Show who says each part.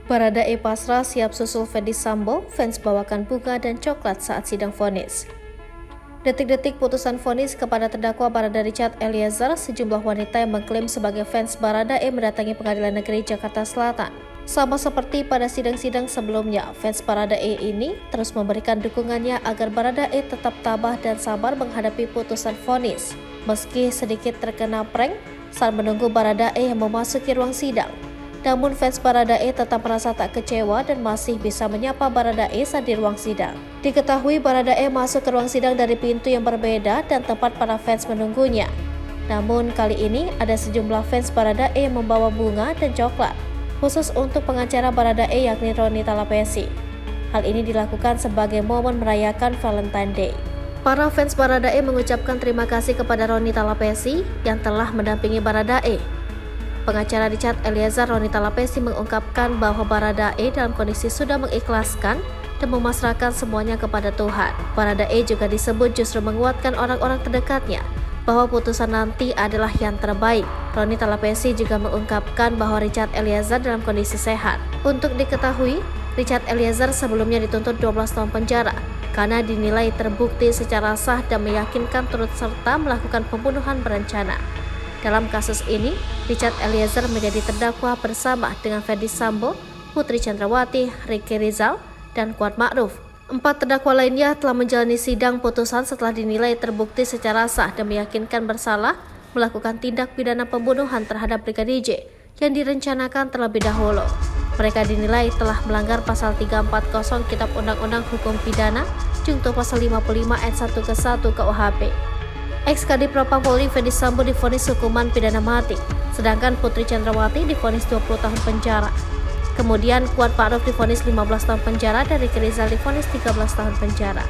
Speaker 1: Baradae pasrah siap susul Ferdy Sambo, fans bawakan bunga dan coklat saat sidang vonis. Detik-detik putusan vonis kepada terdakwa Barada Richard Eliezer, sejumlah wanita yang mengklaim sebagai fans Baradae mendatangi Pengadilan Negeri Jakarta Selatan. Sama seperti pada sidang-sidang sebelumnya, fans Baradae ini terus memberikan dukungannya agar Baradae tetap tabah dan sabar menghadapi putusan vonis. Meski sedikit terkena prank saat menunggu Baradae yang memasuki ruang sidang, namun fans Baradae tetap merasa tak kecewa dan masih bisa menyapa Baradae saat di ruang sidang. Diketahui Baradae masuk ke ruang sidang dari pintu yang berbeda dan tempat para fans menunggunya. Namun kali ini ada sejumlah fans Baradae yang membawa bunga dan coklat, khusus untuk pengacara Baradae yakni Roni Talapesi. Hal ini dilakukan sebagai momen merayakan Valentine Day. Para fans Baradae mengucapkan terima kasih kepada Roni Talapesi yang telah mendampingi Baradae. Pengacara Richard Eliezer, Roni Talapesi, mengungkapkan bahwa Baradae dalam kondisi sudah mengikhlaskan dan memasrahkan semuanya kepada Tuhan. Baradae juga disebut justru menguatkan orang-orang terdekatnya bahwa putusan nanti adalah yang terbaik. Roni Talapesi juga mengungkapkan bahwa Richard Eliezer dalam kondisi sehat. Untuk diketahui, Richard Eliezer sebelumnya dituntut 12 tahun penjara karena dinilai terbukti secara sah dan meyakinkan turut serta melakukan pembunuhan berencana. Dalam kasus ini, Richard Eliezer menjadi terdakwa bersama dengan Ferdy Sambo, Putri Chandrawati, Ricky Rizal, dan Kuat Ma'ruf. 4 terdakwa lainnya telah menjalani sidang putusan setelah dinilai terbukti secara sah dan meyakinkan bersalah melakukan tindak pidana pembunuhan terhadap Brigadir J yang direncanakan terlebih dahulu. Mereka dinilai telah melanggar pasal 340 Kitab Undang-Undang Hukum Pidana, junto pasal 55 ayat 1 ke 1 KUHP. Ex-Kadif Propam Polri Ferdy Sambo divonis hukuman pidana mati, sedangkan Putri Chandrawati divonis 20 tahun penjara. Kemudian Kuat Ma'ruf divonis 15 tahun penjara dan Ricky Rizal divonis 13 tahun penjara.